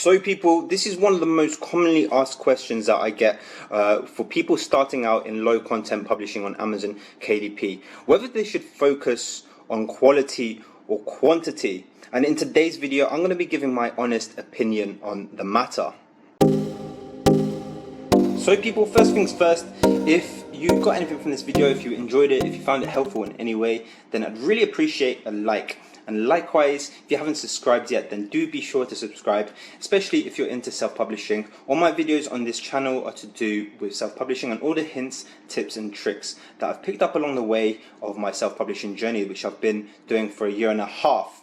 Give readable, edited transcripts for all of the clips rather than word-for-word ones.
So people, this is one of the most commonly asked questions that I get for people starting out in low content publishing on Amazon KDP, whether they should focus on quality or quantity. And in today's video, I'm going to be giving my honest opinion on the matter. So people, first things first, if you got anything from this video, if you enjoyed it, if you found it helpful in any way, then I'd really appreciate a like. And likewise, if you haven't subscribed yet, then do be sure to subscribe, especially if you're into self-publishing. All my videos on this channel are to do with self-publishing and all the hints, tips and tricks that I've picked up along the way of my self-publishing journey, which I've been doing for 1.5 years.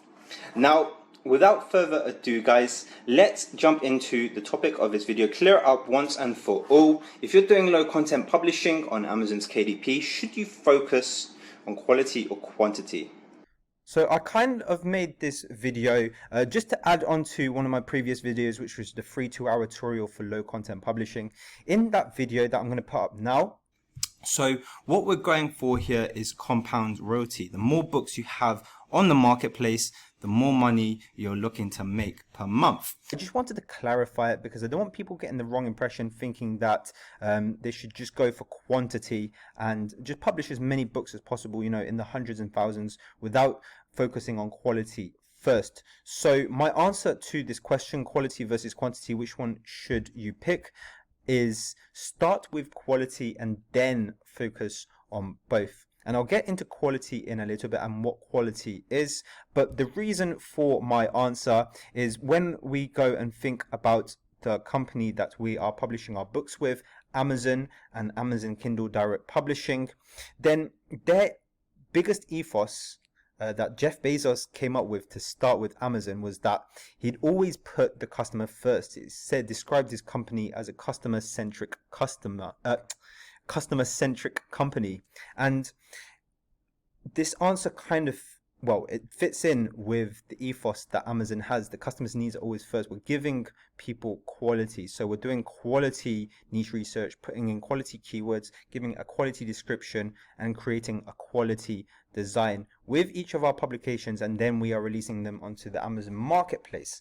Now, without further ado, guys, let's jump into the topic of this video. Clear it up once and for all. If you're doing low content publishing on Amazon's KDP, should you focus on quality or quantity? So I kind of made this video just to add on to one of my previous videos, which was the free 2-hour tutorial for low content publishing. In that video that I'm going to put up now, so what we're going for here is compound royalty. The more books you have on the marketplace, the more money you're looking to make per month. I just wanted to clarify it because I don't want people getting the wrong impression thinking that they should just go for quantity and just publish as many books as possible, you know, in the hundreds and thousands without focusing on quality first. So my answer to this question, quality versus quantity, which one should you pick, is start with quality and then focus on both. And I'll get into quality in a little bit and what quality is. But the reason for my answer is when we go and think about the company that we are publishing our books with, Amazon and Amazon Kindle Direct Publishing, then their biggest ethos that Jeff Bezos came up with to start with Amazon was that he'd always put the customer first. He said, described his company as a customer-centric company. And this answer kind of, well, it fits in with the ethos that Amazon has. The customer's needs are always first. We're giving people quality. So we're doing quality niche research, putting in quality keywords, giving a quality description, and creating a quality design with each of our publications. And then we are releasing them onto the Amazon marketplace.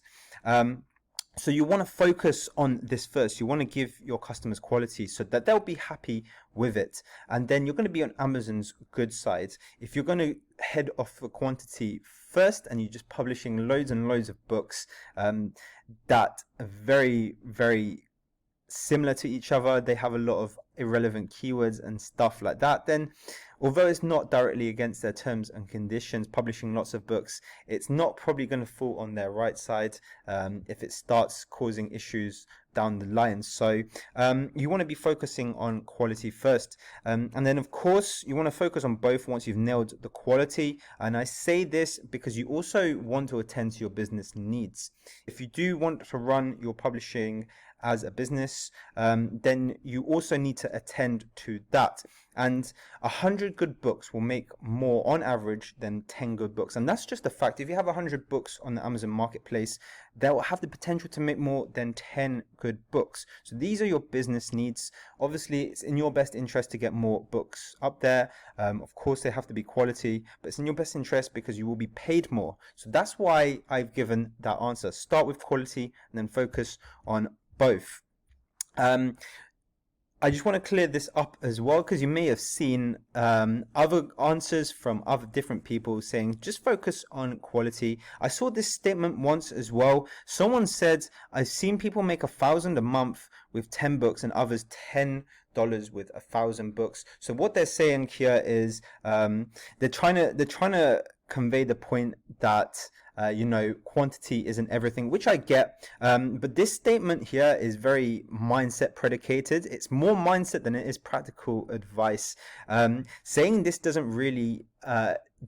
So you want to focus on this first. You want to give your customers quality so that they'll be happy with it. And then you're going to be on Amazon's good side. If you're going to head off for quantity first and you're just publishing loads and loads of books that are very, very similar to each other, they have a lot of irrelevant keywords and stuff like that, then although it's not directly against their terms and conditions, publishing lots of books, it's not probably going to fall on their right side if it starts causing issues down the line. So you want to be focusing on quality first, and then of course you want to focus on both once you've nailed the quality. And I say this because you also want to attend to your business needs. If you do want to run your publishing as a business, then you also need to attend to that. And 100 good books will make more on average than 10 good books. And that's just a fact. If you have 100 books on the Amazon marketplace, they'll have the potential to make more than 10 good books. So these are your business needs. Obviously, it's in your best interest to get more books up there. Of course, they have to be quality, but it's in your best interest because you will be paid more. So that's why I've given that answer. Start with quality and then focus on both. I just want to clear this up as well because you may have seen other answers from other different people saying just focus on quality. I saw this statement once as well. Someone said, I've seen people make 1,000 a month with 10 books and others $10 with 1,000 books. So what they're saying here is they're trying to convey the point that you know, quantity isn't everything, which I get, but this statement here is very mindset predicated. It's more mindset than it is practical advice. Saying this doesn't really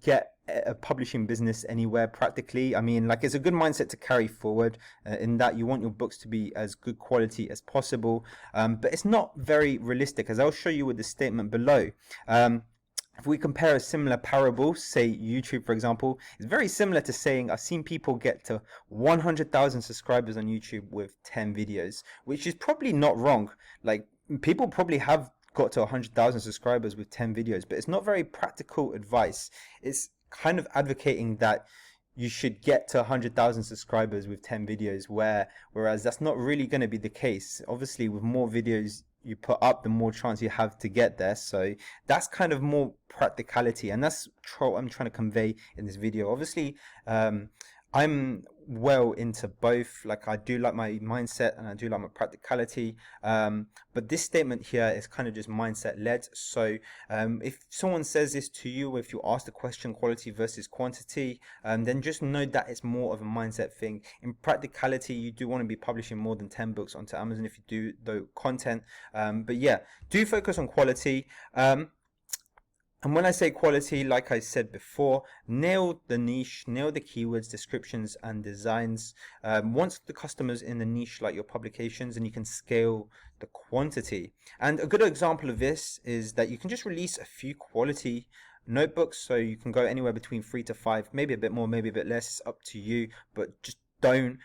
get a publishing business anywhere practically. I mean, like, it's a good mindset to carry forward in that you want your books to be as good quality as possible, but it's not very realistic, as I'll show you with the statement below. If we compare a similar parable, say YouTube, for example, it's very similar to saying I've seen people get to 100,000 subscribers on YouTube with 10 videos, which is probably not wrong. Like, people probably have got to 100,000 subscribers with 10 videos, but it's not very practical advice. It's kind of advocating that you should get to 100,000 subscribers with 10 videos, whereas that's not really going to be the case. Obviously, with more videos you put up, the more chance you have to get there. So that's kind of more practicality, and that's what I'm trying to convey in this video. Obviously, I'm well into both. Like, I do like my mindset and I do like my practicality. But this statement here is kind of just mindset led. So if someone says this to you, if you ask the question quality versus quantity, then just know that it's more of a mindset thing. In practicality, you do want to be publishing more than 10 books onto Amazon if you do the content. But yeah, do focus on quality. And when I say quality, like I said before, nail the niche, nail the keywords, descriptions, and designs. Once the customer's in the niche, like your publications, and you can scale the quantity. And a good example of this is that you can just release a few quality notebooks. So you can go anywhere between 3 to 5, maybe a bit more, maybe a bit less, up to you, but just don't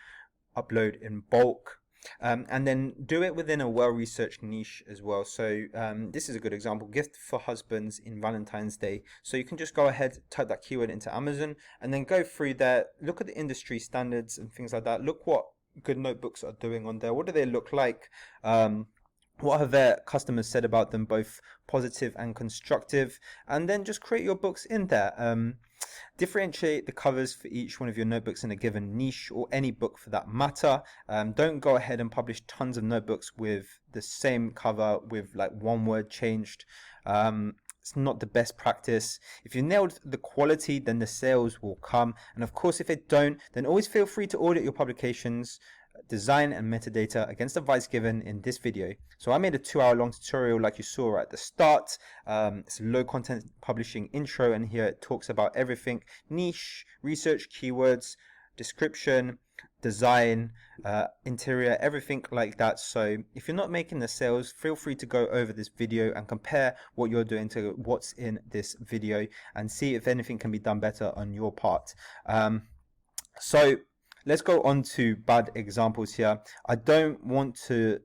upload in bulk. And then do it within a well-researched niche as well. So this is a good example: gift for husbands in Valentine's Day. So you can just go ahead, type that keyword into Amazon, and then go through there, look at the industry standards and things like that. Look what good notebooks are doing on there. What do they look like? What have their customers said about them, both positive and constructive? And then just create your books in there. Differentiate the covers for each one of your notebooks in a given niche, or any book for that matter. Don't go ahead and publish tons of notebooks with the same cover with like one word changed. It's not the best practice. If you nailed the quality, then the sales will come. And of course, if it don't, then always feel free to audit your publications, design and metadata against the advice given in this video. So I made a 2-hour long tutorial like you saw at the start. It's a low content publishing intro, and here it talks about everything: niche, research, keywords, description, design, interior, everything like that. So if you're not making the sales, feel free to go over this video and compare what you're doing to what's in this video and see if anything can be done better on your part. So let's go on to bad examples here. I don't want to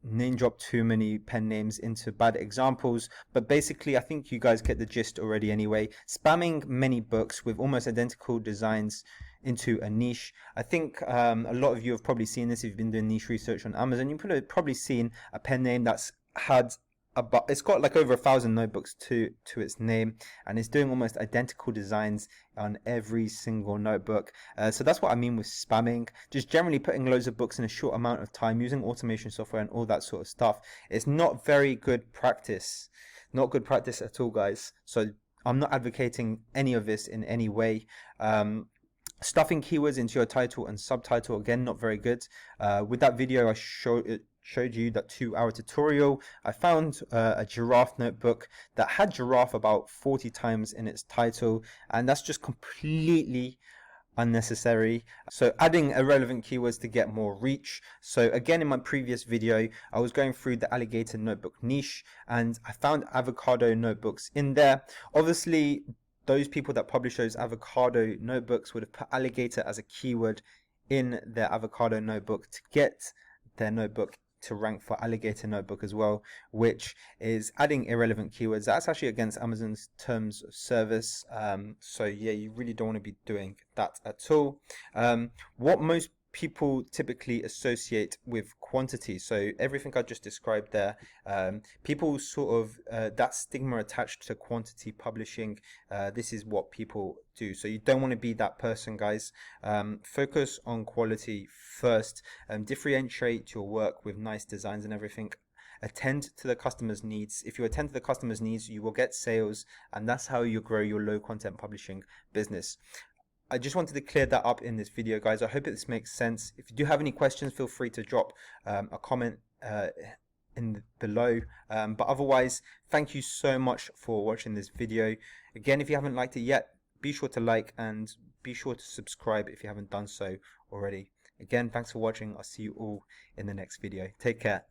name drop too many pen names into bad examples, but basically I think you guys get the gist already anyway. Spamming many books with almost identical designs into a niche. I think a lot of you have probably seen this if you've been doing niche research on Amazon. You've probably seen a pen name that's had about, it's got like over 1,000 notebooks to its name, and it's doing almost identical designs on every single notebook. So that's what I mean with spamming. Just generally putting loads of books in a short amount of time using automation software and all that sort of stuff. It's not very good practice. Not good practice at all, guys. So I'm not advocating any of this in any way. Stuffing keywords into your title and subtitle, again, not very good. With that video I showed you, that 2-hour tutorial, I found a giraffe notebook that had giraffe about 40 times in its title, and that's just completely unnecessary. So adding irrelevant keywords to get more reach. So again, in my previous video I was going through the alligator notebook niche, and I found avocado notebooks in there. Obviously those people that publish those avocado notebooks would have put alligator as a keyword in their avocado notebook to get their notebook to rank for alligator notebook as well, which is adding irrelevant keywords. That's actually against Amazon's terms of service. So yeah, you really don't want to be doing that at all. What most people typically associate with quantity, so everything I just described there, people sort of that stigma attached to quantity publishing, this is what people do. So you don't want to be that person, guys. Focus on quality first, differentiate your work with nice designs and everything. Attend to the customer's needs. If you attend to the customer's needs, you will get sales, and that's how you grow your low content publishing business. I just wanted to clear that up in this video, guys. I hope this makes sense. If you do have any questions, feel free to drop a comment in below. But otherwise, thank you so much for watching this video. Again, if you haven't liked it yet, be sure to like and be sure to subscribe if you haven't done so already. Again, thanks for watching. I'll see you all in the next video. Take care.